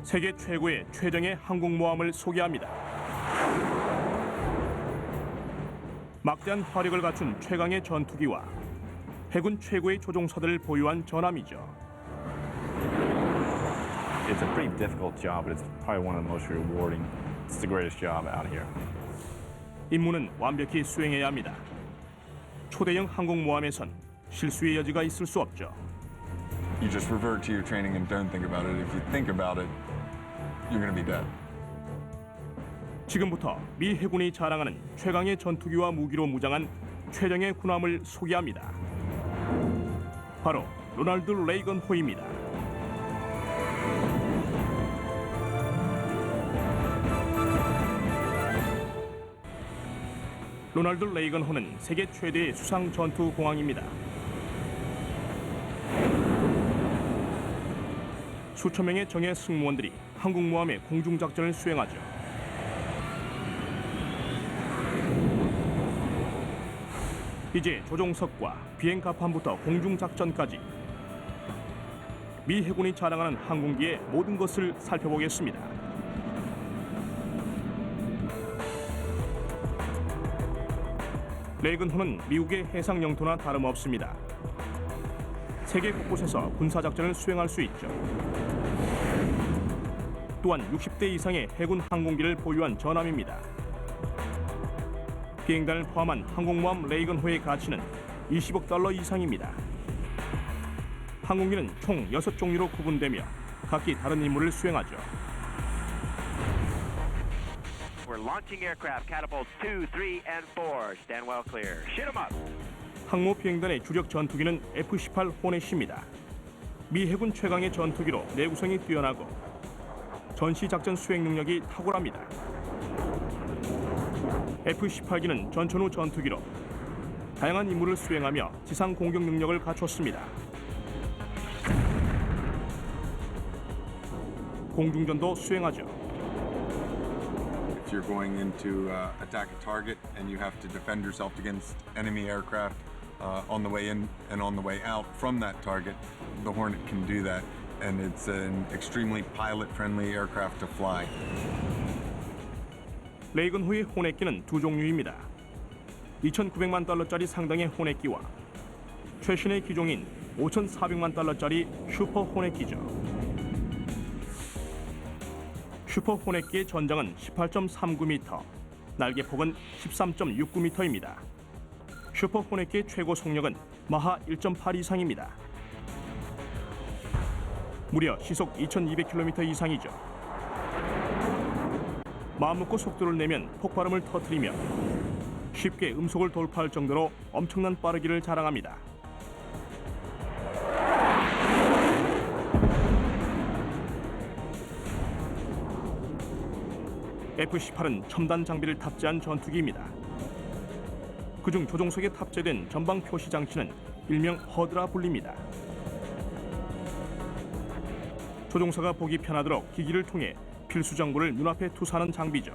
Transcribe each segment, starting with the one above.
세계 최고의 최정예 항공모함을 소개합니다. 막대한 화력을 갖춘 최강의 전투기와 해군 최고의 조종사들을 보유한 전함이죠. It's a pretty difficult job, but it's probably one of the most rewarding. It's the greatest job out here. 임무는 완벽히 수행해야 합니다. 초대형 항공모함에선 실수의 여지가 있을 수 없죠. You just revert to your training and don't think about it. If you think about it, you're going to be dead. 지금부터 미 해군이 자랑하는 최강의 전투기와 무기로 무장한 최정예 군함을 소개합니다. 바로 로널드 레이건호입니다. 로널드 레이건호는 세계 최대의 수상 전투 공항입니다. 수천 명의 정예 승무원들이 항공모함의 공중작전을 수행하죠. 이제 조종석과 비행갑판부터 공중작전까지 미 해군이 자랑하는 항공기의 모든 것을 살펴보겠습니다. 레이건호는 미국의 해상 영토나 다름없습니다. 세계 곳곳에서 군사작전을 수행할 수 있죠. 또한 60대 이상의 해군 항공기를 보유한 전함입니다. 비행단을 포함한 항공모함 레이건호의 가치는 20억 달러 이상입니다. 항공기는 총 6종류로 구분되며 각기 다른 임무를 수행하죠. We're launching aircraft, catapults 2, 3, and 4. Stand well clear. Shoot 'em up. 항모 비행단의 주력 전투기는 F-18 호넷입니다. 미 해군 최강의 전투기로 내구성이 뛰어나고 전시 작전 수행 능력이 탁월합니다. F-18기는 전천후 전투기로 다양한 임무를 수행하며 지상 공격 능력을 갖췄습니다. 공중전도 수행하죠. If you're going in to attack a target and you have to defend yourself against enemy aircraft on the way in and on the way out from that target, the Hornet can do that. And it's an extremely pilot-friendly aircraft to fly. 레이건호의 호넷기는 두 종류입니다. 2,900만 달러짜리 상당의 호넷기와 최신의 기종인 5,400만 달러짜리 슈퍼 호넷기죠. 슈퍼 호넷기의 전장은 18.39m, 날개폭은 13.69m입니다. 슈퍼 호넷기의 최고 속력은 마하 1.8 이상입니다. 무려 시속 2,200km 이상이죠. 마음먹고 속도를 내면 폭발음을 터뜨리며 쉽게 음속을 돌파할 정도로 엄청난 빠르기를 자랑합니다. F-18은 첨단 장비를 탑재한 전투기입니다. 그중 조종석에 탑재된 전방 표시 장치는 일명 허드라 불립니다. 조종사가 보기 편하도록 기기를 통해 필수 정보를 눈앞에 투사하는 장비죠.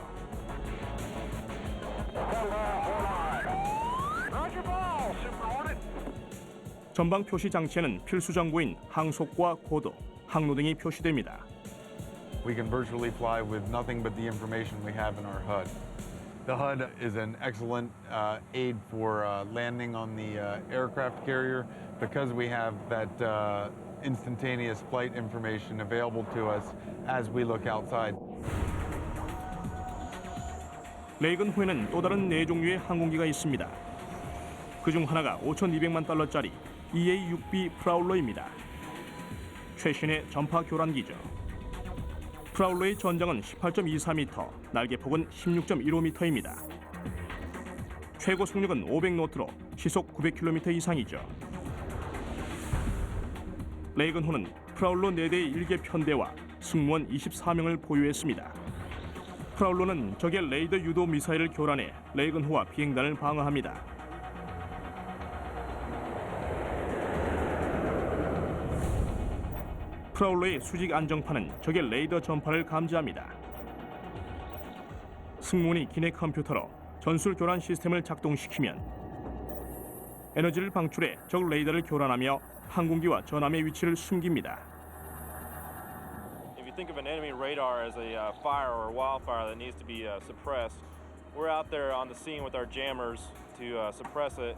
전방 표시 장치에는 필수 정보인 항속과 고도, 항로 등이 표시됩니다. We can virtually fly with nothing but the information we have in our HUD. The HUD is an excellent aid for landing on the aircraft carrier because we have that instantaneous flight information available to us as we look outside. 레이건호에는 또 다른 네 종류의 항공기가 있습니다. 그중 하나가 5,200만 달러짜리 EA-6B 프라울러입니다. 최신의 전파 교란기죠. 프라울러의 전장은 18.24m, 날개폭은 16.15m입니다. 최고 속력은 500노트로 시속 900km 이상이죠. 레이건호는 프라울러 4대의 일개 편대와 승무원 24명을 보유했습니다. 프라울러는 적의 레이더 유도 미사일을 교란해 레이건호와 비행단을 방어합니다. 프라울러의 수직 안정판은 적의 레이더 전파를 감지합니다. 승무원이 기내 컴퓨터로 전술 교란 시스템을 작동시키면 에너지를 방출해 적 레이더를 교란하며 항공기와 전함의 위치를 숨깁니다. think of an enemy radar as a fire or wildfire that needs to be suppressed. We're out there on the scene with our jammers to suppress it,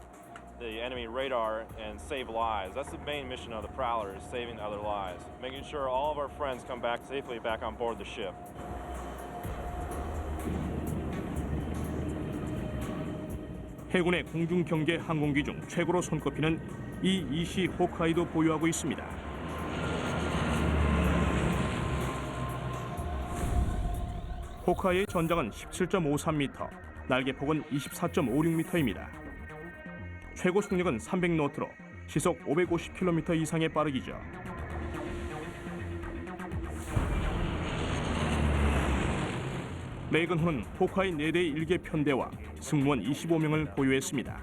the enemy radar, and save lives. That's the main mission of the Prowler, is saving other lives, making sure all of our friends come back safely back on board the ship. 해군의 공중 경계 항공기 중 최고로 손꼽히는 E-2C 호크아이도 보유하고 있습니다. 호크아이의 전장은 17.53m, 날개폭은 24.56m입니다. 최고 속력은 300노트로 시속 550km 이상의 빠르기죠. 레이건호는 호크아이 4대 일개 편대와 승무원 25명을 보유했습니다.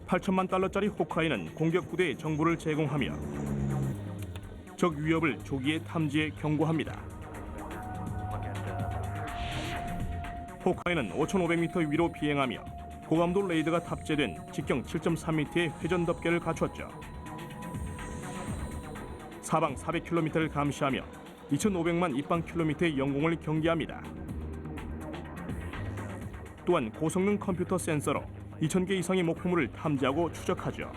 8천만 달러짜리 호크아이는 공격 부대에 정보를 제공하며 적 위협을 조기에 탐지해 경고합니다. 호크아이는 5,500m 위로 비행하며 고감도 레이더가 탑재된 직경 7.3m의 회전 덮개를 갖췄죠. 사방 400km를 감시하며 2,500만 입방 킬로미터의 영공을 경계합니다. 또한 고성능 컴퓨터 센서로 2,000개 이상의 목표물을 탐지하고 추적하죠.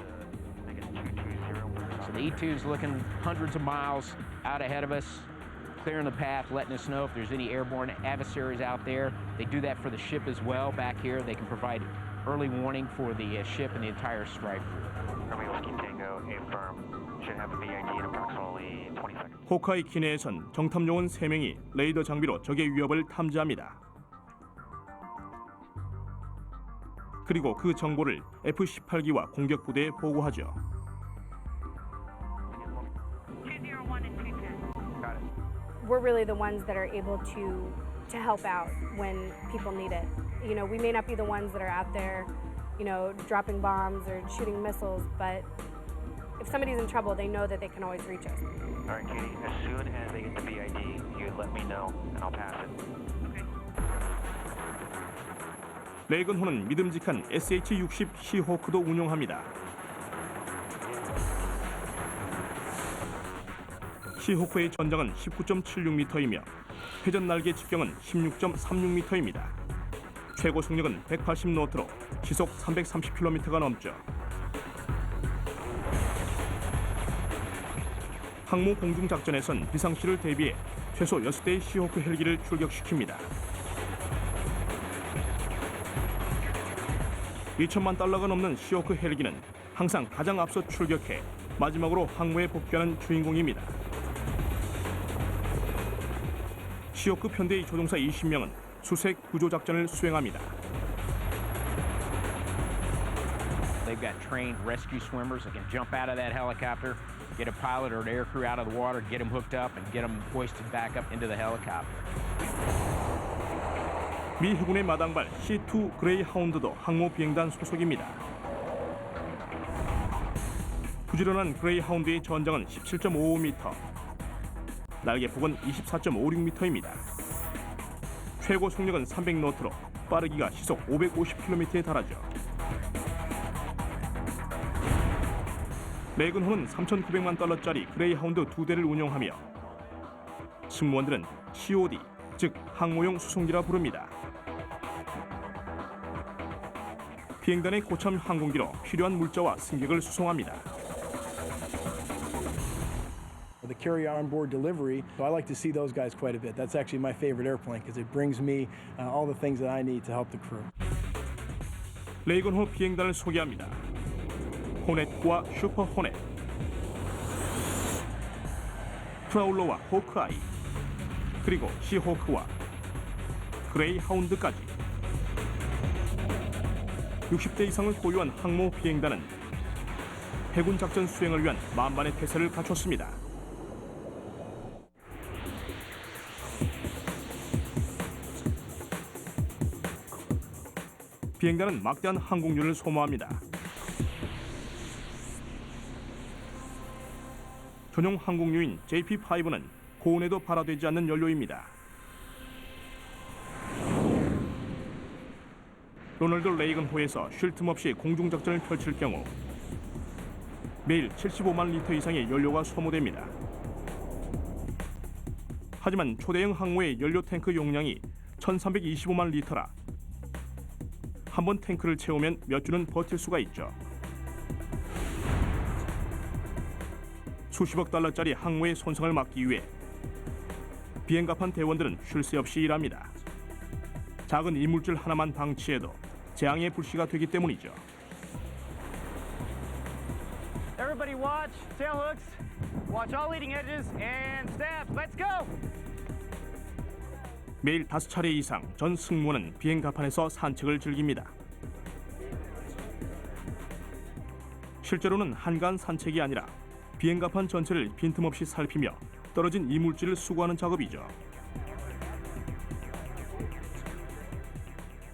So the E-2's looking hundreds of miles out ahead of us, clearing the path, letting us know if there's any airborne adversaries out there. They do that for the ship as well. Back here, they can provide early warning for the ship and the entire strike group. Romeo Whiskey Tango, aim firm. Should have a VID in approximately 20 seconds. 호크아이 기내에선 정탐 요원 3명이 레이더 장비로 적의 위협을 탐지합니다. 그리고 그 정보를 F-18기와 공격 부대에 보고하죠. 201 and 210. Got it. We're really the ones that are able to help out when people need it. You know, we may not be the ones that are out there, you know, dropping bombs or shooting missiles, but if somebody's in trouble, they know that they can always reach us. All right, Katie, as soon as they get the VID, you let me know and I'll pass it. 레이건호는 믿음직한 SH-60 시호크도 운용합니다. 시호크의 전장은 19.76m이며 회전 날개 직경은 16.36m입니다. 최고 속력은 180노트로 시속 330km가 넘죠. 항모 공중 작전에선 비상시를 대비해 최소 6대의 시호크 헬기를 출격시킵니다. 2천만 달러가 넘는 시호크 헬기는 항상 가장 앞서 출격해 마지막으로 항모에 복귀하는 주인공입니다. 시호크 편대의 조종사 20명은 수색 구조 작전을 수행합니다. They've got trained rescue swimmers that can jump out of that helicopter, get a pilot or an air crew out of the water, get them hooked up, and get them hoisted back up into the helicopter. 미 해군의 마당발 C2 그레이 하운드도 항모 비행단 소속입니다. 부지런한 그레이 하운드의 전장은 17.55m, 날개폭은 24.56m입니다. 최고 속력은 300노트로 빠르기가 시속 550km에 달하죠. 레이건호는 3,900만 달러짜리 그레이하운드 2대를 운영하며 승무원들은 COD, 즉 항모용 수송기라 부릅니다. 비행단의 고참 항공기로 필요한 물자와 승객을 수송합니다. The carry on-board delivery, so I like to see those guys quite a bit. That's actually my favorite airplane because it brings me all the things that I need to help the crew. 레이건호 비행단을 소개합니다. 호넷과 슈퍼 호넷, 프라울러와 호크아이, 그리고 시호크와 그레이 하운드까지 60대 이상을 보유한 항모 비행단은 해군 작전 수행을 위한 만반의 태세를 갖췄습니다. 비행단은 막대한 항공유를 소모합니다. 전용 항공유인 JP5는 고온에도 발화되지 않는 연료입니다. 로널드 레이건호에서 쉴 틈 없이 공중작전을 펼칠 경우 매일 75만 리터 이상의 연료가 소모됩니다. 하지만 초대형 항모의 연료 탱크 용량이 1325만 리터라 한번 탱크를 채우면 몇 주는 버틸 수가 있죠. 수십억 달러짜리 항모의 손상을 막기 위해 비행갑판 대원들은 쉴 새 없이 일합니다. 작은 이물질 하나만 방치해도 재앙의 불씨가 되기 때문이죠. Everybody watch tail hooks. Watch all leading edges and stabs. Let's go. 매일 5차례 이상 전 승무원은 비행갑판에서 산책을 즐깁니다. 실제로는 한간 산책이 아니라 비행갑판 전체를 빈틈없이 살피며 떨어진 이물질을 수거하는 작업이죠.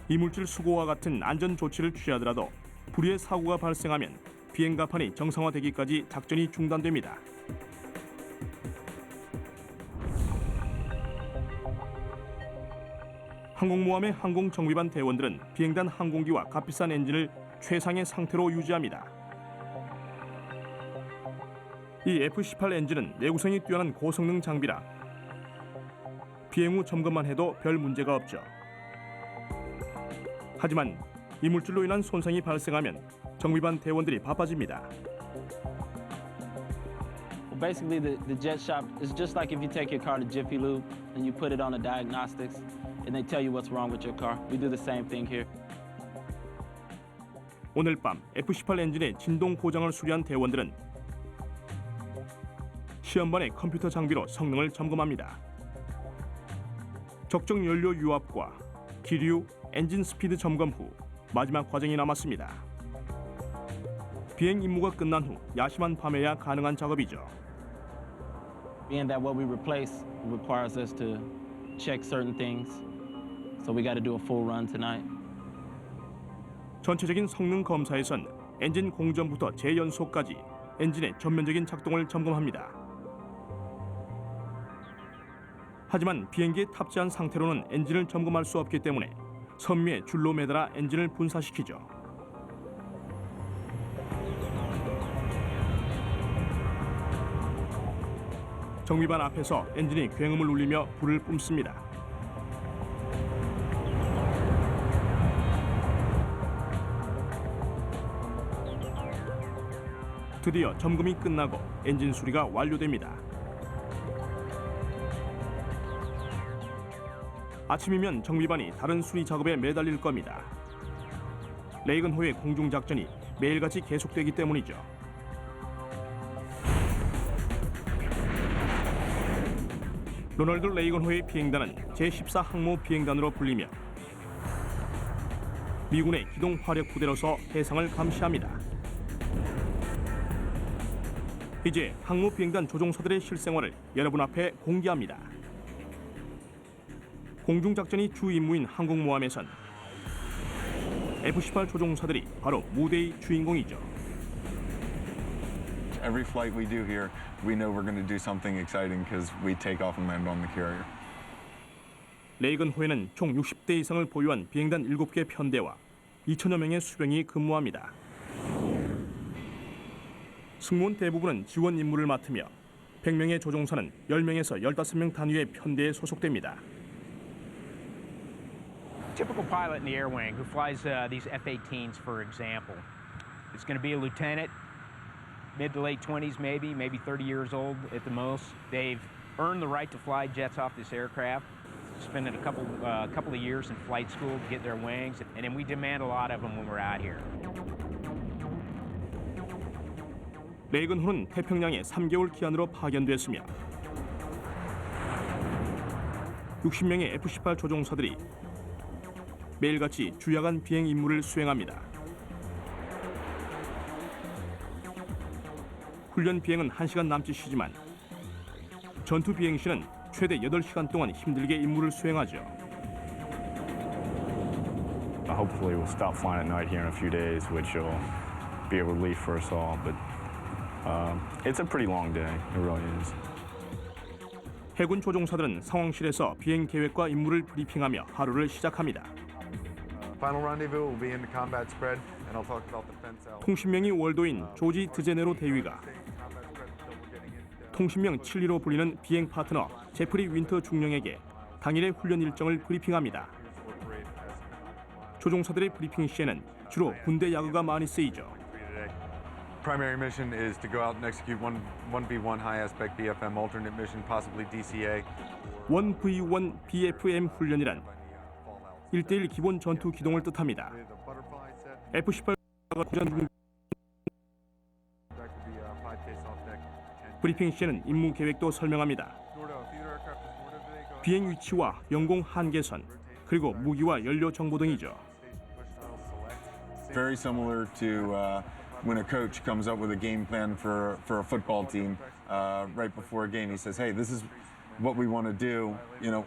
이물질 수거와 같은 안전 조치를 취하더라도 불의의 사고가 발생하면 비행갑판이 정상화되기까지 작전이 중단됩니다. 항공모함의 항공정비반 대원들은 비행단 항공기와 값비싼 엔진을 최상의 상태로 유지합니다. 이 F-18 엔진은 내구성이 뛰어난 고성능 장비라 비행 후 점검만 해도 별 문제가 없죠. 하지만 이물질로 인한 손상이 발생하면 정비반 대원들이 바빠집니다. Basically, the jet shop is just like if you take your car to Jiffy Lube and you put it on the diagnostics and they tell you what's wrong with your car. We do the same thing here. 오늘 밤 F-18 엔진의 진동 고장을 수리한 대원들은 시험반의 컴퓨터 장비로 성능을 점검합니다. 적정 연료 유압과 기류, 엔진 스피드 점검 후 마지막 과정이 남았습니다. 비행 임무가 끝난 후 야심한 밤에야 가능한 작업이죠. Being that what we replace requires us to check certain things, so we got to do a full run tonight. 전체적인 성능 검사에선 엔진 공전부터 재연소까지 엔진의 전면적인 작동을 점검합니다. 하지만 비행기에 탑재한 상태로는 엔진을 점검할 수 없기 때문에 선미에 줄로 매달아 엔진을 분사시키죠. 정비반 앞에서 엔진이 굉음을 울리며 불을 뿜습니다. 드디어 점검이 끝나고 엔진 수리가 완료됩니다. 아침이면 정비반이 다른 수리 작업에 매달릴 겁니다. 레이건호의 공중작전이 매일같이 계속되기 때문이죠. 로널드 레이건호의 비행단은 제14 항모 비행단으로 불리며 미군의 기동 화력 부대로서 해상을 감시합니다. 이제 항모 비행단 조종사들의 실생활을 여러분 앞에 공개합니다. 공중작전이 주 임무인 항공모함에선 F-18 조종사들이 바로 무대의 주인공이죠. Every flight we do here, we know we're going to do something exciting because we take off and land on the carrier. 레이건호에는 총 60대 이상을 보유한 비행단 7개 편대와 2천여 명의 수병이 근무합니다. 승무원 대부분은 지원 임무를 맡으며 100명의 조종사는 10명에서 15명 단위의 편대에 소속됩니다. Typical pilot in the air wing who flies these F-18s, for example, is going to be a lieutenant, mid to late 20s, maybe 30 years old at the most. They've earned the right to fly jets off this aircraft, spending a couple of years in flight school to get their wings, and then we demand a lot of them when we're out here. 레이건호는 태평양에 3개월 기한으로 파견됐으며 60명의 F-18 조종사들이 매일같이 주야간 비행 임무를 수행합니다. 훈련 비행은 1시간 남짓 쉬지만 전투 비행 시는 최대 8시간 동안 힘들게 임무를 수행하죠. Hopefully we'll stop flying at night here in a few days, which will be a relief for us all. But it's a pretty long day. It really is. 해군 조종사들은 상황실에서 비행 계획과 임무를 브리핑하며 하루를 시작합니다. Final rendezvous will be in the combat spread, and I'll talk about the fence out. 통신명이 월도인 조지 드제네로 대위가 통신명 7리로 불리는 비행 파트너 제프리 윈터 중령에게 당일의 훈련 일정을 브리핑합니다. 조종사들의 브리핑 시에는 주로 군대 야구가 많이 쓰이죠. Primary mission is to go out and execute 1V1 high aspect BFM alternate mission, possibly DCA. 1V1 BFM 훈련이란 1대1 기본 전투 기동을 뜻합니다. F-18가 고전 중 브리핑 시에는 임무 계획도 설명합니다. 비행 위치와 영공 한계선, 그리고 무기와 연료 정보 등이죠. Very similar to when a coach comes up with a game plan for a football team right before a game. He says, "Hey, this is what we want to do." You know,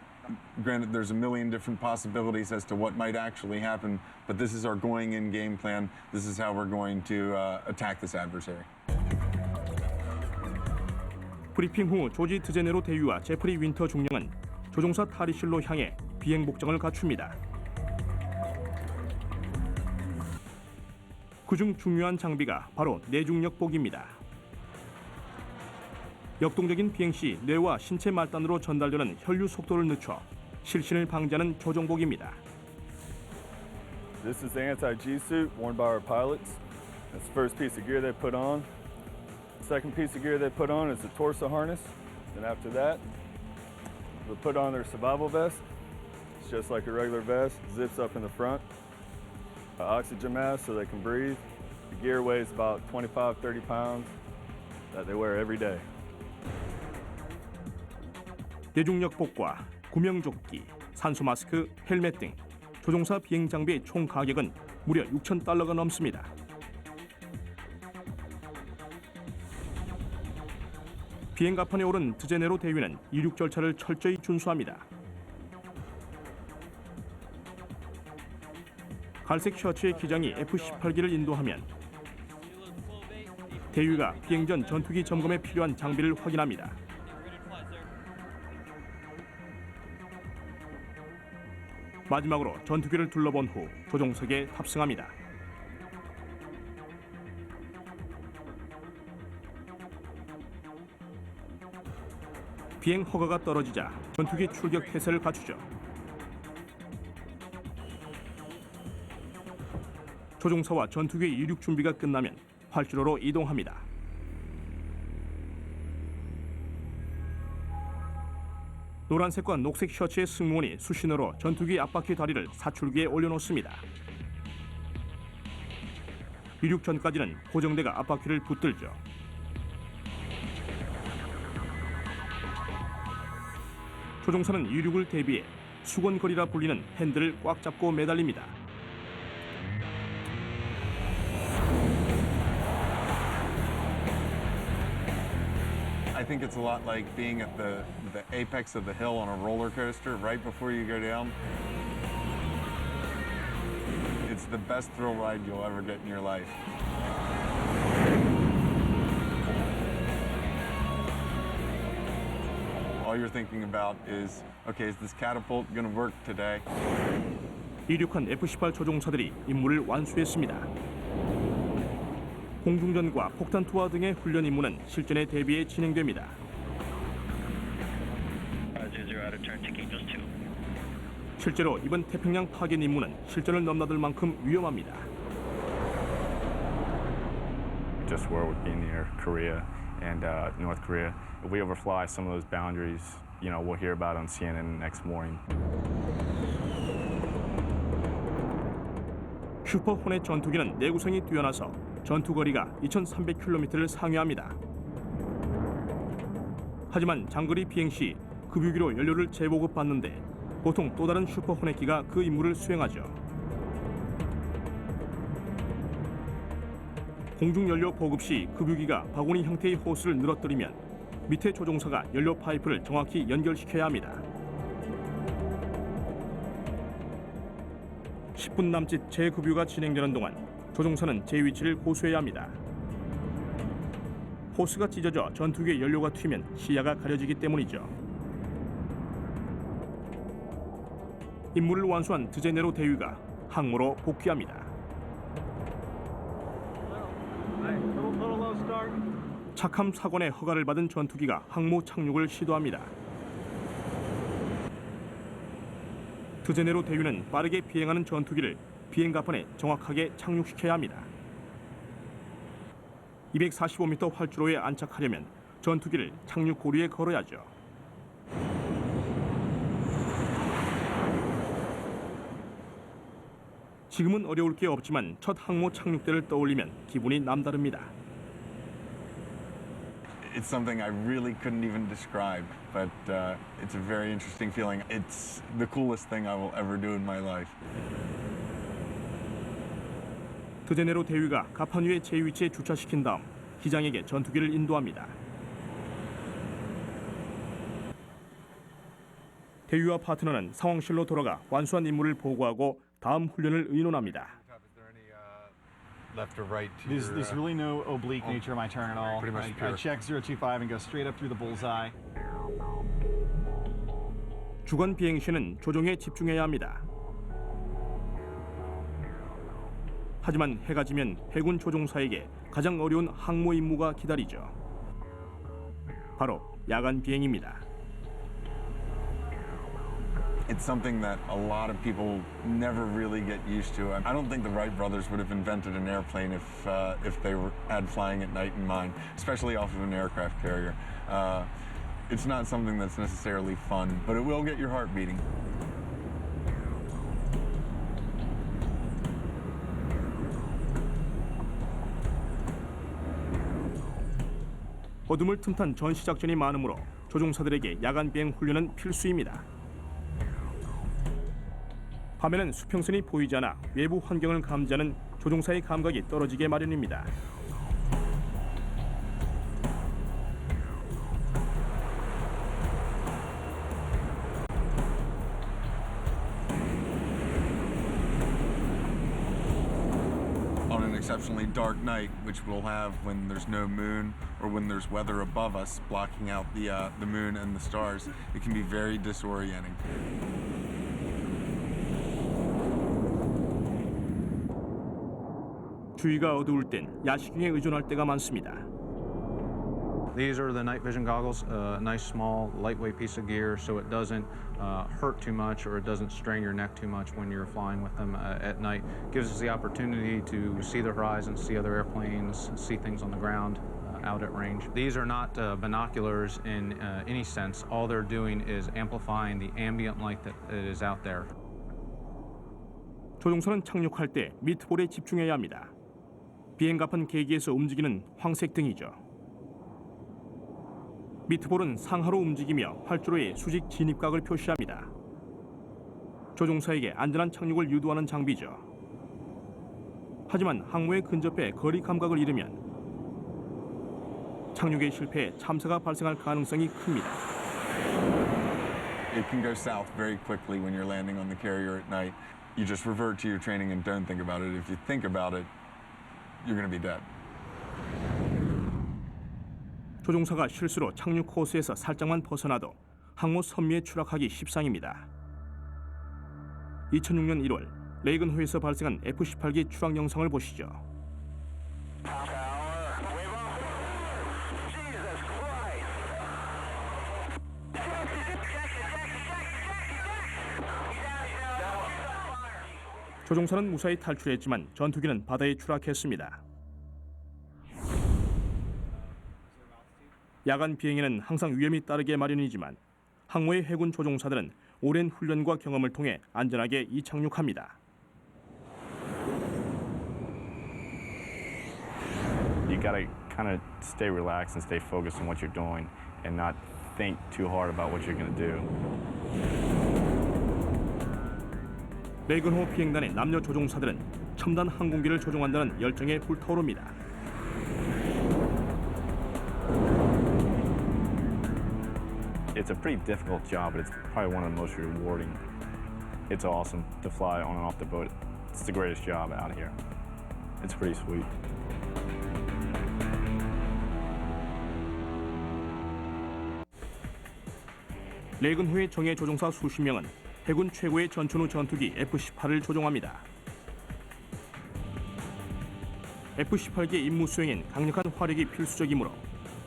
granted, there's a million different possibilities as to what might actually happen, but this is our going-in game plan. This is how we're going to attack this adversary. 브리핑 후 조지 드제네로 대위와 제프리 윈터 중령은 조종사 탈의실로 향해 비행 복장을 갖춥니다. 그중 중요한 장비가 바로 내중력복입니다. 역동적인 비행 시 뇌와 신체 말단으로 전달되는 혈류 속도를 늦춰 실신을 방지하는 조종복입니다. This is the anti-G suit worn by our pilots. That's the first piece of gear they put on. The second piece of gear they put on is the torso harness. Then after that, they'll put on their survival vest. It's just like a regular vest, zips up in the front. Oxygen mask so they can breathe. The gear weighs about 25-30 pounds that they wear every day. 내중력복과 구명조끼, 산소 마스크, 헬멧 등 조종사 비행 장비의 총 가격은 무려 $6,000가 넘습니다. 비행 가판에 오른 드제네로 대위는 이륙 절차를 철저히 준수합니다. 갈색 셔츠의 기장이 F-18기를 인도하면 대위가 비행 전 전투기 점검에 필요한 장비를 확인합니다. 마지막으로 전투기를 둘러본 후 조종석에 탑승합니다. 비행 허가가 떨어지자 전투기 출격 태세를 갖추죠. 조종사와 전투기의 이륙 준비가 끝나면 활주로로 이동합니다. 노란색과 녹색 셔츠의 승무원이 수신호로 전투기 앞바퀴 다리를 사출기에 올려놓습니다. 이륙 전까지는 고정대가 앞바퀴를 붙들죠. 조종사는 이륙을 대비해 수건거리라 불리는 핸들을 꽉 잡고 매달립니다. I think it's a lot like being at the apex of the hill on a roller coaster right before you go down. It's the best thrill ride you'll ever get in your life. All you're thinking about is, okay, is this catapult going to work today? 이륙한 F-18 조종사들이 임무를 완수했습니다. 공중전과 폭탄 투하 등의 훈련 임무는 실전에 대비해 진행됩니다. 실제로 이번 태평양 파견 임무는 실전을 넘나들 만큼 위험합니다. Just where we'd be in the air, Korea and North Korea. If we overfly some of those boundaries, you know, we'll hear about it on CNN next morning. 슈퍼 호넷 전투기는 내구성이 뛰어나서 전투거리가 2,300km를 상회합니다. 하지만 장거리 비행 시 급유기로 연료를 재보급받는데 보통 또 다른 슈퍼 호넷기가 그 임무를 수행하죠. 공중연료 보급 시 급유기가 바구니 형태의 호스를 늘어뜨리면 밑에 조종사가 연료 파이프를 정확히 연결시켜야 합니다. 10분 남짓 재급유가 진행되는 동안 조종사는 제 위치를 고수해야 합니다. 호스가 찢어져 전투기에 연료가 튀면 시야가 가려지기 때문이죠. 임무를 완수한 드제네로 대위가 항모로 복귀합니다. 착함 사관의 허가를 받은 전투기가 항모 착륙을 시도합니다. 드제네로 대위는 빠르게 비행하는 전투기를 비행갑판에 정확하게 착륙시켜야 합니다. 245m 활주로에 안착하려면 전투기를 착륙 고리에 걸어야죠. 지금은 어려울 게 없지만 첫 항모 착륙대를 떠올리면 기분이 남다릅니다. It's something I really couldn't even describe, but it's a very interesting feeling. It's the coolest thing I will ever do in my life. 드제네로 대위가 갑판 위에 제 위치에 주차시킨 다음 기장에게 전투기를 인도합니다. 대위와 파트너는 상황실로 돌아가 완수한 임무를 보고하고 다음 훈련을 의논합니다. Left or right to There's really no oblique nature of my turn at all. Pretty much I pure. check 025 and go straight up through the bullseye. 주간 비행 시에는 조종에 집중해야 합니다. 하지만 해가 지면 해군 조종사에게 가장 어려운 항모 임무가 기다리죠. 바로 야간 비행입니다. It's something that a lot of people never really get used to. I don't think the Wright brothers would have invented an airplane if they had flying at night in mind, especially off of an aircraft carrier. It's not something that's necessarily fun, but it will get your heart beating. 어둠을 틈탄 전시 작전이 많으므로 조종사들에게 야간 비행 훈련은 필수입니다. 밤에는 수평선이 보이지 않아 외부 환경을 감지하는 조종사의 감각이 떨어지게 마련입니다. On an exceptionally dark night, which we'll have when there's no moon or when there's weather above us blocking out the moon and the stars, it can be very disorienting. 주위가 어두울 땐 야시경에 의존할 때가 많습니다. These are the night vision goggles, a nice small lightweight piece of gear so it doesn't hurt too much or it doesn't strain your neck too much when you're flying with them at night. Gives us the opportunity to see the horizon, see other airplanes, see things on the ground out at range. These are not binoculars in any sense. All they're doing is amplifying the ambient light that is out there. 조종사는 착륙할 때 미트볼에 집중해야 합니다. 비행갑판 계기에서 움직이는 황색 등이죠. 미트볼은 상하로 움직이며 활주로의 수직 진입각을 표시합니다. 조종사에게 안전한 착륙을 유도하는 장비죠. 하지만 항모에 근접해 거리 감각을 잃으면 착륙에 실패해 참사가 발생할 가능성이 큽니다. It can go south very quickly when you're landing on the carrier at night. You just revert to your training and don't think about it. If you think about it, you're going to be dead. 조종사가 실수로 착륙 코스에서 살짝만 벗어나도 항모 선미에 추락하기 십상입니다. 2006년 1월 레이건호에서 발생한 F-18기 추락 영상을 보시죠. 조종사는 무사히 탈출했지만 전투기는 바다에 추락했습니다. 야간 비행에는 항상 위험이 따르게 마련이지만 항모의 해군 조종사들은 오랜 훈련과 경험을 통해 안전하게 이착륙합니다. You gotta kind of stay relaxed and stay focused on what you're doing and not think too hard about what you're gonna do. 레이건호 비행단의 남녀 조종사들은 첨단 항공기를 조종한다는 열정에 불타오릅니다. It's a pretty difficult job, but it's probably one of the most rewarding. It's awesome to fly on and off the boat. It's the greatest job out here. It's pretty sweet. 레이건호의 정예 조종사 수십 명은 해군 최고의 전천후 전투기 F-18을 조종합니다. F-18기 임무 수행엔 강력한 화력이 필수적이므로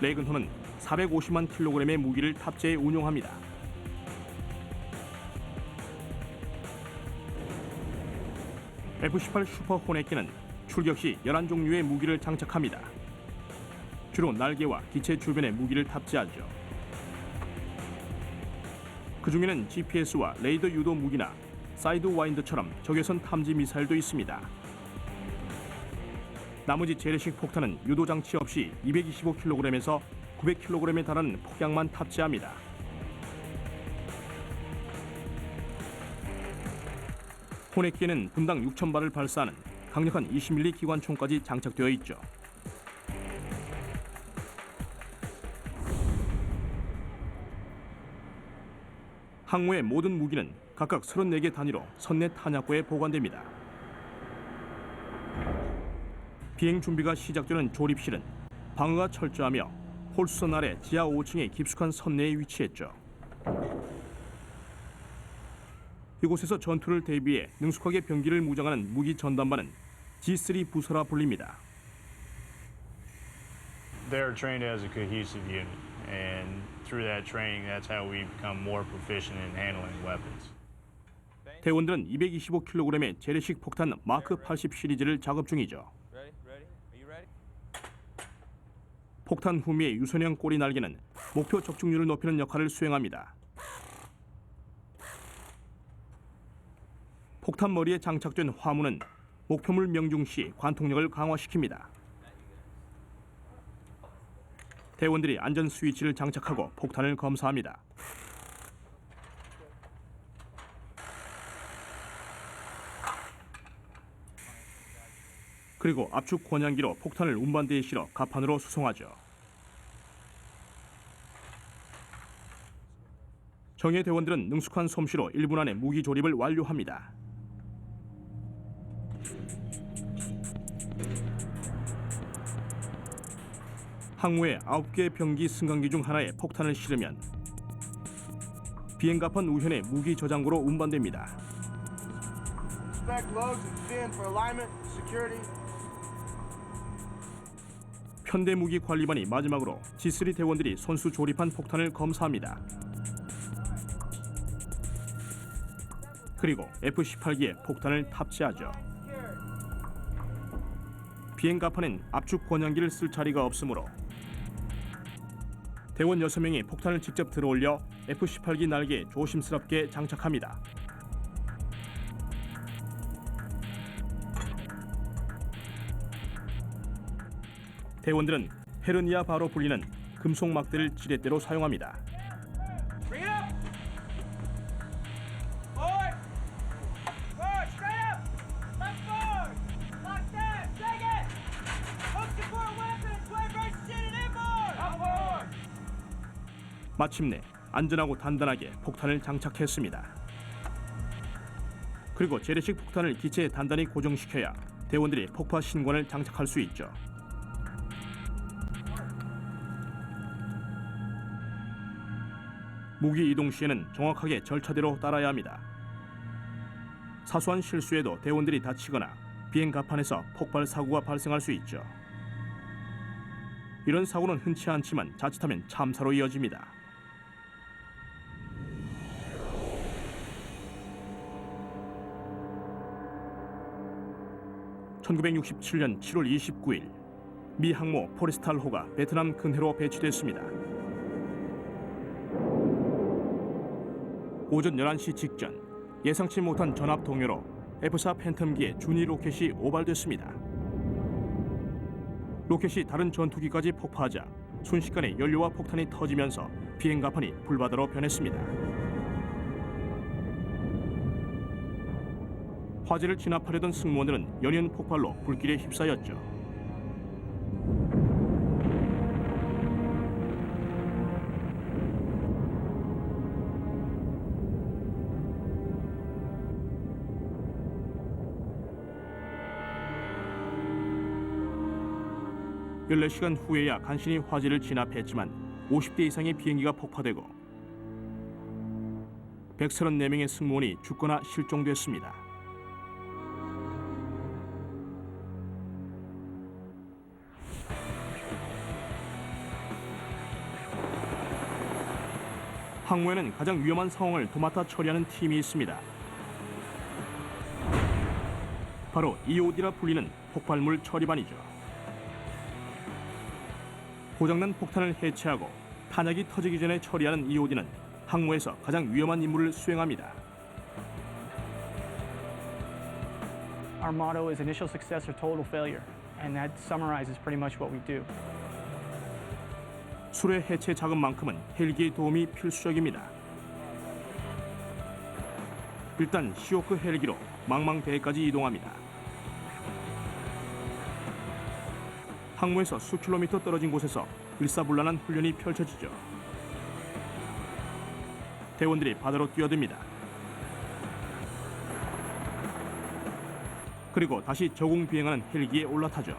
레이건호는 450만 킬로그램의 무기를 탑재해 운용합니다. F-18 슈퍼 호넷기는 출격 시 11종류의 무기를 장착합니다. 주로 날개와 기체 주변에 무기를 탑재하죠. 그 중에는 GPS와 레이더 유도 무기나 사이드 와인더처럼 적외선 탐지 미사일도 있습니다. 나머지 재래식 폭탄은 유도 장치 없이 225kg에서 900kg에 달하는 폭약만 탑재합니다. 호넷기에는 분당 6,000발을 발사하는 강력한 20mm 기관총까지 장착되어 있죠. 항모의 모든 무기는 각각 34개 단위로 선내 탄약고에 보관됩니다. 비행 준비가 시작되는 조립실은 방어가 철저하며 홀수선 아래 지하 5층의 깊숙한 선내에 위치했죠. 이곳에서 전투를 대비해 능숙하게 병기를 무장하는 무기 전담반은 G3 부서라 불립니다. They're trained as a cohesive unit, and through that training, that's how we become more proficient in handling weapons. 대원들은 225kg의 재래식 폭탄 마크 80 시리즈를 작업 중이죠. 폭탄 후미의 유선형 꼬리 날개는 목표 적중률을 높이는 역할을 수행합니다. 폭탄 머리에 장착된 화물은 목표물 명중 시 관통력을 강화시킵니다. 대원들이 안전 스위치를 장착하고 폭탄을 검사합니다. 그리고 압축 권양기로 폭탄을 운반대에 실어 갑판으로 수송하죠. 정예 대원들은 능숙한 솜씨로 1분 안에 무기 조립을 완료합니다. 항모에 9개의 병기 승강기 중 하나에 폭탄을 실으면 비행갑판 우현의 무기 저장고로 운반됩니다. 편대무기 관리반이 마지막으로 G3 대원들이 손수 조립한 폭탄을 검사합니다. 그리고 F-18기에 폭탄을 탑재하죠. 비행갑판엔 압축 권양기를 쓸 자리가 없으므로 대원 6명이 폭탄을 직접 들어올려 F-18기 날개에 조심스럽게 장착합니다. 대원들은 헤르니아 바로 불리는 금속 막대를 지렛대로 사용합니다. 마침내 안전하고 단단하게 폭탄을 장착했습니다. 그리고 재래식 폭탄을 기체에 단단히 고정시켜야 대원들이 폭파 신관을 장착할 수 있죠. 무기 이동 시에는 정확하게 절차대로 따라야 합니다. 사소한 실수에도 대원들이 다치거나 비행 갑판에서 폭발 사고가 발생할 수 있죠. 이런 사고는 흔치 않지만 자칫하면 참사로 이어집니다. (1967년 7월 29일) 미 항모 포레스탈호가 베트남 근해로 배치됐습니다. 오전 11시 직전 예상치 못한 전압 동요로 F-4 팬텀기의 준위 로켓이 오발됐습니다. 로켓이 다른 전투기까지 폭파하자 순식간에 연료와 폭탄이 터지면서 비행갑판이 불바다로 변했습니다. 화재를 진압하려던 승무원들은 연이은 폭발로 불길에 휩싸였죠. (14시간) 후에야 간신히 화재를 진압했지만 50대 이상의 비행기가 폭파되고 134명의 승무원이 죽거나 실종됐습니다. 항모에는 가장 위험한 상황을 도맡아 처리하는 팀이 있습니다. 바로 EOD라 불리는 폭발물 처리반이죠. 고장난 폭탄을 해체하고 탄약이 터지기 전에 처리하는 EOD는 항모에서 가장 위험한 임무를 수행합니다. Our motto is initial success or total failure, and that summarizes pretty much what we do. 수뢰 해체 작업만큼은 헬기의 도움이 필수적입니다. 일단 시호크 헬기로 망망대해까지 이동합니다. 항모에서 수 킬로미터 떨어진 곳에서 일사불란한 훈련이 펼쳐지죠. 대원들이 바다로 뛰어듭니다. 그리고 다시 저공 비행하는 헬기에 올라타죠.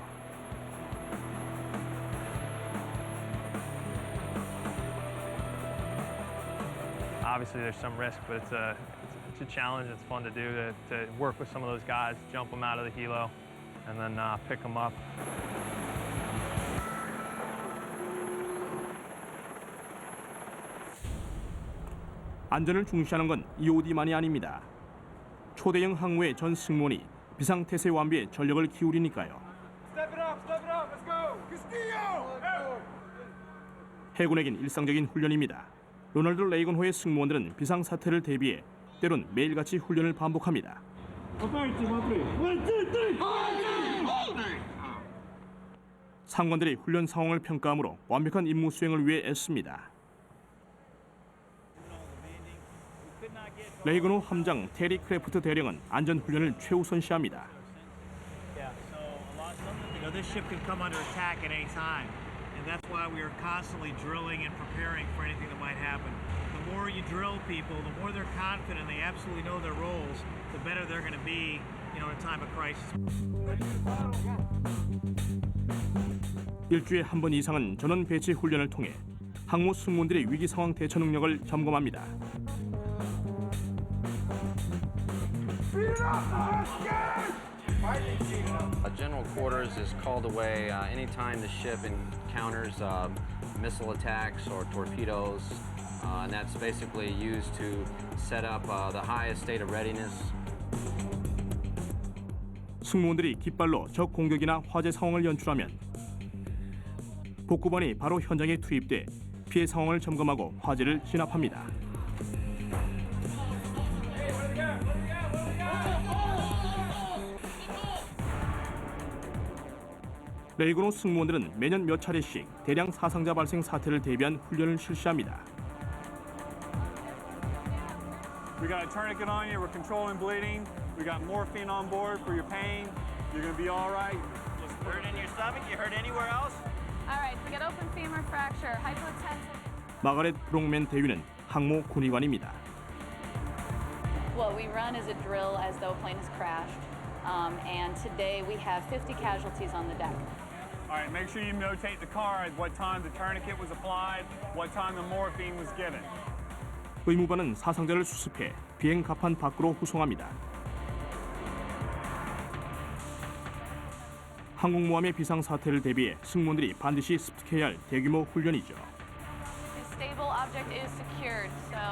Obviously, there's some risk, but it's a challenge. It's fun to do to work with some of those guys, jump them out of the helo, and then pick them up. 안전을 중시하는 건 EOD만이 아닙니다. 초대형 항모의 전 승무원이 비상태세 완비에 전력을 기울이니까요. 해군에겐 일상적인 훈련입니다. 로널드 레이건호의 승무원들은 비상사태를 대비해 때론 매일같이 훈련을 반복합니다. 상관들이 훈련 상황을 평가하므로 완벽한 임무 수행을 위해 애씁니다. 레이건호 함장 테리 크래프트 대령은 안전 훈련을 최우선시합니다. This ship can come under attack at any time, and that's why we are constantly drilling and preparing for anything that might happen. The more you drill people, the more they're confident, they absolutely know their roles, the better they're going to be, in a time of crisis. 일주일에 한 번 이상은 전원 배치 훈련을 통해 항모 승무원들의 위기 상황 대처 능력을 점검합니다. General quarters is called away anytime the ship encounters missile attacks or torpedoes, and that's basically used to set up the highest state of readiness. 승무원들이 깃발로 적 공격이나 화재 상황을 연출하면 복구반이 바로 현장에 투입돼 피해 상황을 점검하고 화재를 진압합니다. 레이건호 승무원들은 매년 몇 차례씩 대량 사상자 발생 사태를 대비한 훈련을 실시합니다. We got a tourniquet on you. We're controlling bleeding. We got morphine on board for your pain. You're gonna be all right. Just hurt in your stomach? You hurt anywhere else? All right, we got open femur fracture, hypotensive. 마가렛 브롱맨 대위는 항모 군의관입니다. What we run is a drill as though a plane has crashed, and today we have 50 casualties on the deck. All right, make sure you notate the card, what time the tourniquet was applied, what time the morphine was given. 의무반은 사상자를 수습해 비행 갑판 밖으로 후송합니다. 항공모함의 비상사태를 대비해 승무원들이 반드시 습득해야 할 대규모 훈련이죠. His stable object is secured, so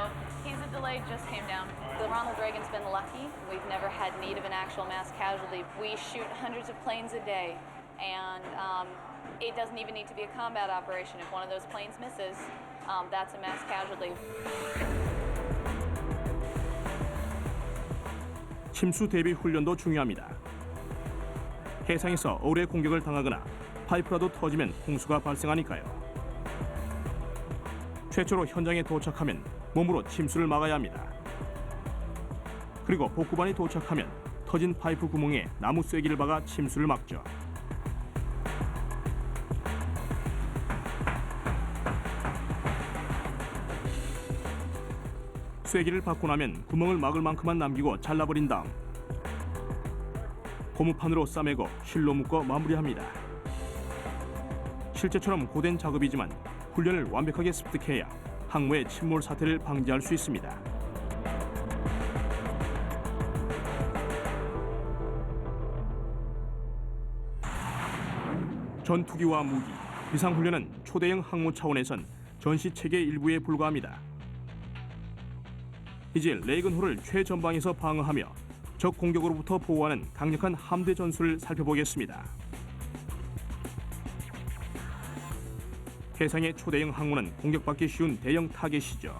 he's a delay just came down. The Ronald Reagan's been lucky. We've never had need of an actual mass casualty. We shoot hundreds of planes a day, and it doesn't even need to be a combat operation. If one of those planes misses, that's a mass casualty. 침수 대비 훈련도 중요합니다. 해상에서 어뢰 공격을 당하거나 파이프라도 터지면 홍수가 발생하니까요. 최초로 현장에 도착하면 몸으로 침수를 막아야 합니다. 그리고 복구반이 도착하면 터진 파이프 구멍에 나무 쐐기를 박아 침수를 막죠. 쐐기를 박고 나면 구멍을 막을 만큼만 남기고 잘라버린 다음 고무판으로 싸매고 실로 묶어 마무리합니다. 실제처럼 고된 작업이지만 훈련을 완벽하게 습득해야 항모의 침몰 사태를 방지할 수 있습니다. 전투기와 무기, 비상훈련은 초대형 항모 차원에선 전시 체계 일부에 불과합니다. 이제 레이건호를 최전방에서 방어하며 적 공격으로부터 보호하는 강력한 함대 전술을 살펴보겠습니다. 해상의 초대형 항모는 공격받기 쉬운 대형 타겟이죠.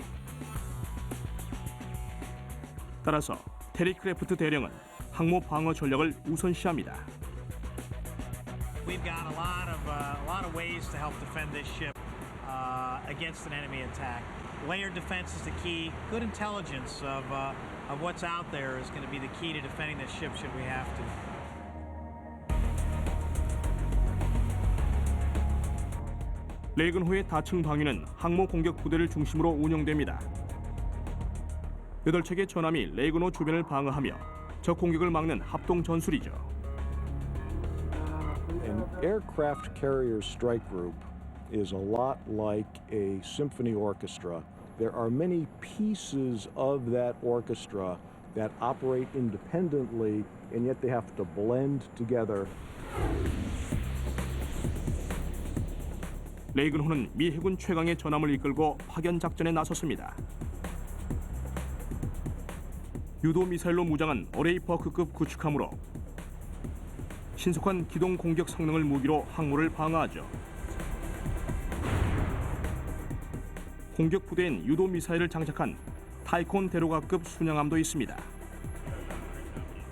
따라서 테리크래프트 대령은 항모 방어 전략을 우선시합니다. We've got a lot of ways to help defend this ship against an enemy attack. Layered defense is the key. Good intelligence of what's out there is going to be the key to defending this ship should we have to. 레이건호의 다층 방위는 항모 공격 부대를 중심으로 운영됩니다. 8척의 전함이 레이건호 주변을 방어하며 적 공격을 막는 합동 전술이죠. An aircraft carrier strike group is a lot like a symphony orchestra. There are many pieces of that orchestra that operate independently, and yet they have to blend together. 레이건호는 미 해군 최강의 전함을 이끌고 파견 작전에 나섰습니다. 유도 미사일로 무장한 어레이 버크급 구축함으로 신속한 기동 공격 성능을 무기로 항모를 방어하죠. 공격 부대엔 유도 미사일을 장착한 타이콘 데로가급 순양함도 있습니다.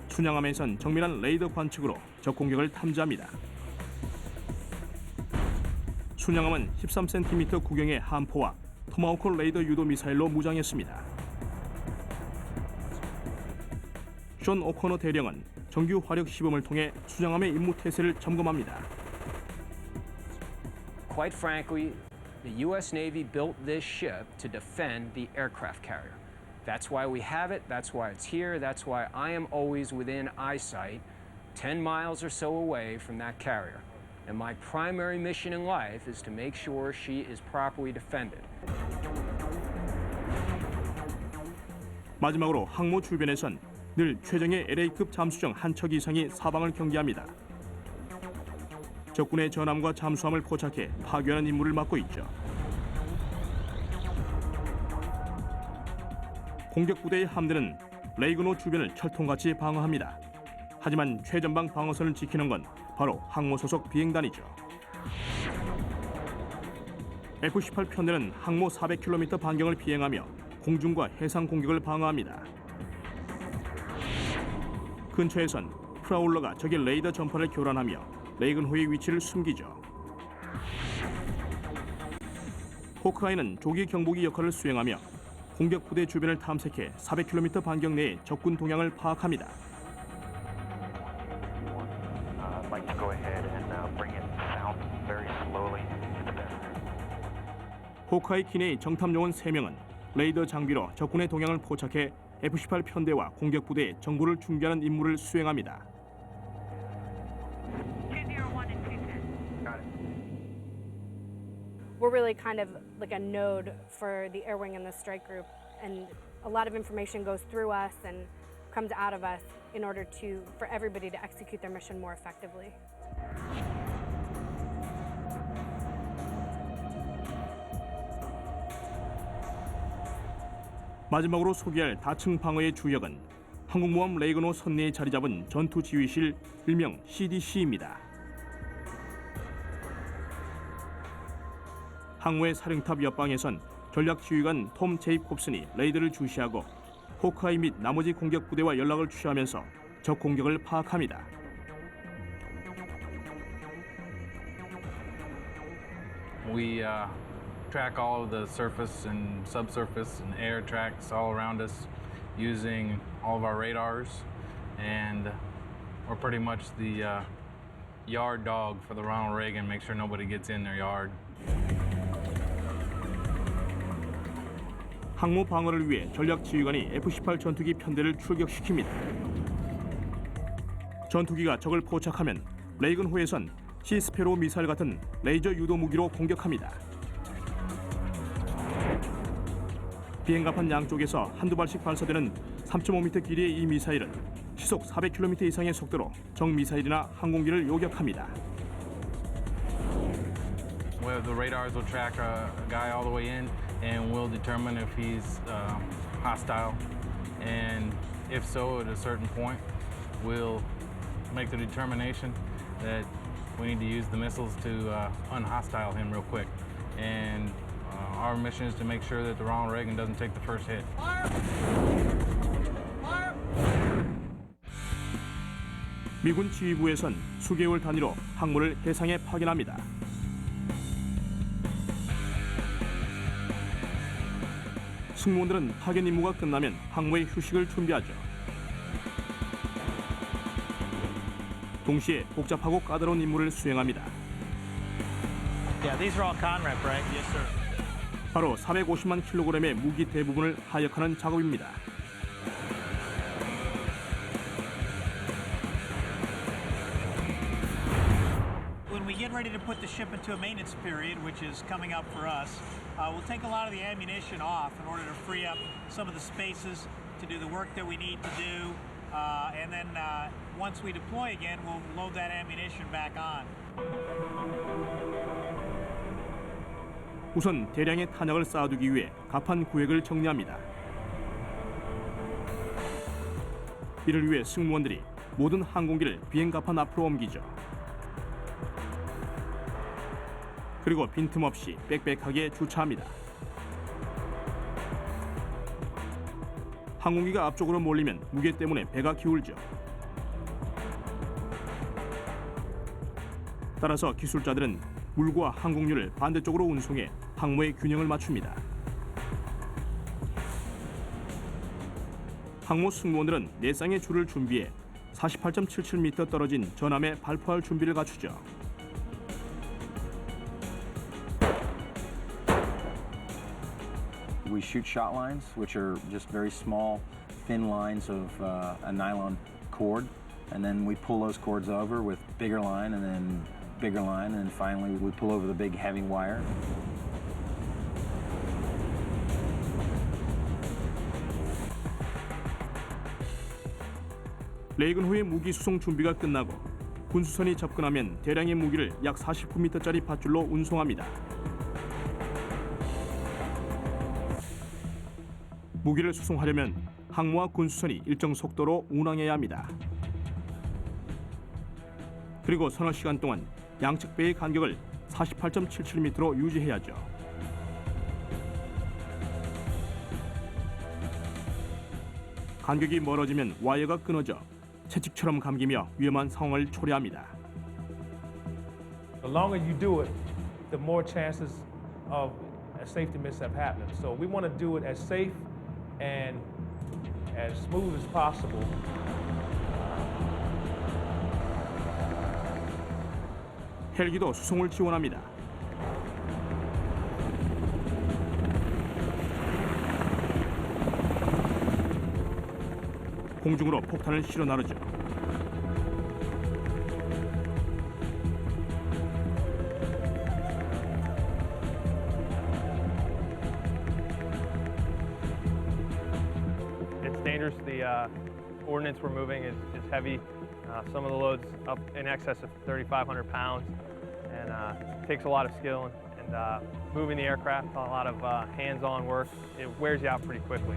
순양함에선 정밀한 레이더 관측으로 적 공격을 탐지합니다. 순양함은 13cm 구경의 함포와 토마호크 레이더 유도 미사일로 무장했습니다. 존 오코너 대령은 정규 화력 시범을 통해 순양함의 임무 태세를 점검합니다. Quite frankly, the U.S. Navy built this ship to defend the aircraft carrier. That's why we have it, that's why it's here, that's why I am always within eyesight, 10 miles or so away from that carrier. And my primary mission in life is to make sure she is properly defended. 마지막으로 항모 주변에선 늘 최정예 LA급 잠수정 한 척 이상이 사방을 경계합니다. 적군의 전함과 잠수함을 포착해 파괴하는 임무를 맡고 있죠. 공격 부대의 함대는 레이건호 주변을 철통같이 방어합니다. 하지만 최전방 방어선을 지키는 건 바로 항모 소속 비행단이죠. F-18 편대는 항모 400km 반경을 비행하며 공중과 해상 공격을 방어합니다. 근처에선 프라울러가 적의 레이더 전파를 교란하며 레이건호의 위치를 숨기죠. 호크아이는 조기 경보기 역할을 수행하며 공격 부대 주변을 탐색해 400km 반경 내의 적군 동향을 파악합니다. 호크아이 기내의 정탐 요원 3명은 레이더 장비로 적군의 동향을 포착해 F-18 편대와 공격 부대에 정보를 중계하는 임무를 수행합니다. We're really kind of like a node for the air wing and the strike group, and a lot of information goes through us and comes out of us in order for everybody to execute their mission more effectively. 마지막으로 소개할 다층 방어의 주역은 항공모함 레이건호 선내에 자리 잡은 전투지휘실 일명 CDC입니다. 항모의 사령탑 옆방에선 전략지휘관 톰 제이콥슨이 레이더를 주시하고 호크아이 및 나머지 공격 부대와 연락을 취하면서 적 공격을 파악합니다. We track all of the surface and subsurface and air tracks all around us using all of our radars, and we're pretty much the yard dog for the Ronald Reagan, make sure nobody gets in their yard. 항모 방어를 위해 전략지휘관이 F-18 전투기 편대를 출격시킵니다. 전투기가 적을 포착하면 레이건호에선 시스페로 미사일 같은 레이저 유도 무기로 공격합니다. 비행갑판 양쪽에서 한두 발씩 발사되는 3.5m 길이의 이 미사일은 시속 400km 이상의 속도로 적 미사일이나 항공기를 요격합니다. Well, the radars will track a guy all the way in. and we'll determine if he's hostile. And if so, at a certain point, we'll make the determination that we need to use the missiles to unhostile him real quick. And our mission is to make sure that the Ronald Reagan doesn't take the first hit. 미군 지휘부에선 수개월 단위로 항모를 해상에 파견합니다. 승무원들은 파견 임무가 끝나면 항모의 휴식을 준비하죠. 동시에 복잡하고 까다로운 임무를 수행합니다. Yeah, these are all Conrep, right? Yes, sir. 바로 450만 킬로그램의 무기 대부분을 하역하는 작업입니다. When we get ready to put the ship into a maintenance period, which is coming up for us, we'll take a lot of the ammunition off in order to free up some of the spaces to do the work that we need to do. And then once we deploy again, we'll load that ammunition back on. 우선 대량의 탄약을 쌓아두기 위해 갑판 구획을 정리합니다. 이를 위해 승무원들이 모든 항공기를 비행 갑판 앞으로 옮기죠. 그리고 빈틈없이 빽빽하게 주차합니다. 항공기가 앞쪽으로 몰리면 무게 때문에 배가 기울죠. 따라서 기술자들은 물과 항공유를 반대쪽으로 운송해 항모의 균형을 맞춥니다. 항모 승무원들은 4쌍의 줄을 준비해 48.77m 떨어진 전함에 발포할 준비를 갖추죠. We shoot shot lines, which are just very small, thin lines of a nylon cord, and then we pull those cords over with bigger line, and then bigger line, and then finally we pull over the big heavy wire. 레이건호의 무기 수송 준비가 끝나고 군수선이 접근하면 대량의 무기를 약 49m짜리 밧줄로 운송합니다. 무기를 수송하려면 항모와 군수선이 일정 속도로 운항해야 합니다. 그리고 서너 시간 동안 양측 배의 간격을 48.77m로 유지해야죠. 간격이 멀어지면 와이어가 끊어져 채찍처럼 감기며 위험한 상황을 초래합니다. The longer you do it, the more chances of a safety mishap happening. So we want to do it as safe and as smooth as possible. 헬기도 수송을 지원합니다. 공중으로 폭탄을 실어 나르죠. It's dangerous. The ordnance we're moving is heavy. Some of the loads up in excess of 3,500 pounds, and it takes a lot of skill and moving the aircraft, a lot of hands-on work. It wears you out pretty quickly.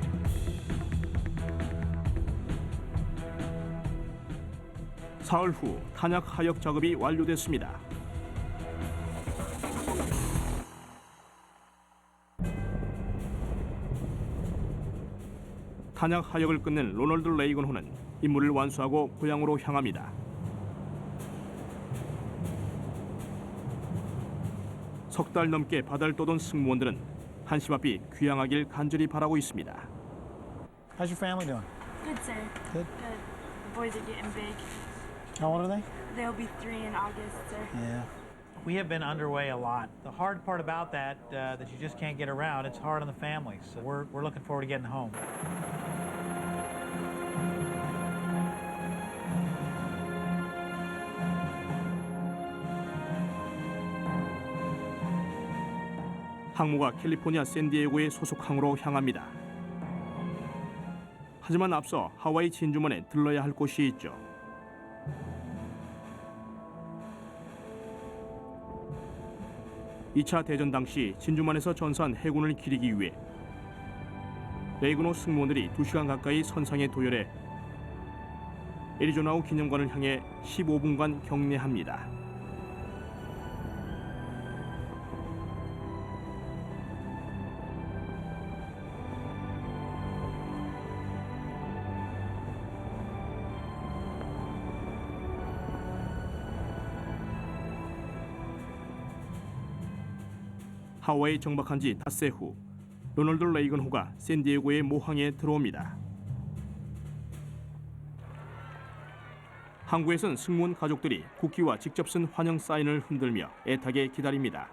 사흘 후 탄약 하역 작업이 완료됐습니다. 탄약 하역을 끝낸 로널드 레이건호는 임무를 완수하고 고향으로 향합니다. 석 달 넘게 바다를 떠돈 승무원들은 한시바삐 귀향하길 간절히 바라고 있습니다. How's your family doing? Good, sir. Good. Good. The boys are getting big. How old are they? They'll be 3 in August, sir. Yeah. We have been underway a lot. The hard part about that you just can't get around, it's hard on the families. So we're looking forward to getting home. 항모가 캘리포니아 샌디에고의 소속 항으로 향합니다. 하지만 앞서 하와이 진주만에 들러야 할 곳이 있죠. 2차 대전 당시 진주만에서 전사한 해군을 기리기 위해 레이건호 승무원들이 2시간 가까이 선상에 도열해 애리조나우 기념관을 향해 15분간 경례합니다. 하와이에 정박한 지 닷새 후 로널드 레이건호가 샌디에고의 모항에 들어옵니다. 항구에선 승무원 가족들이 국기와 직접 쓴 환영 사인을 흔들며 애타게 기다립니다.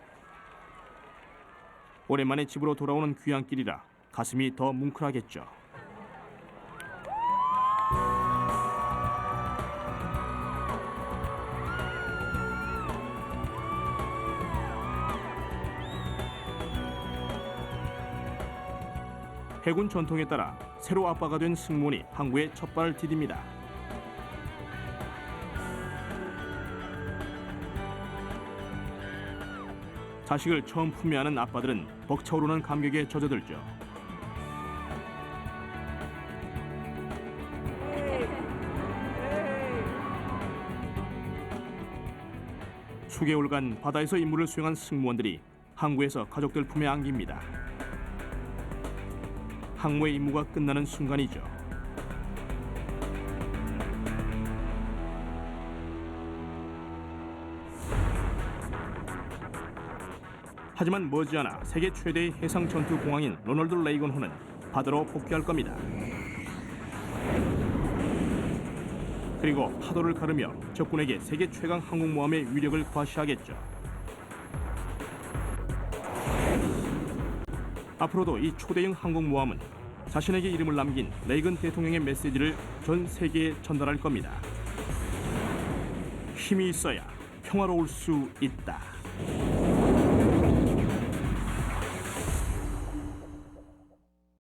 오랜만에 집으로 돌아오는 귀향길이라 가슴이 더 뭉클하겠죠. 해군 전통에 따라 새로 아빠가 된 승무원이 항구에 첫 발을 디딥니다. 자식을 처음 품에 안은 아빠들은 벅차오르는 감격에 젖어들죠. 수개월간 바다에서 임무를 수행한 승무원들이 항구에서 가족들 품에 안깁니다. 항모의 임무가 끝나는 순간이죠. 하지만 머지않아 세계 최대의 해상 전투 공항인 로널드 레이건호는 바다로 복귀할 겁니다. 그리고 파도를 가르며 적군에게 세계 최강 항공모함의 위력을 과시하겠죠. 앞으로도 이 초대형 항공모함은 자신에게 이름을 남긴 레이건 대통령의 메시지를 전 세계에 전달할 겁니다. 힘이 있어야 평화로울 수 있다.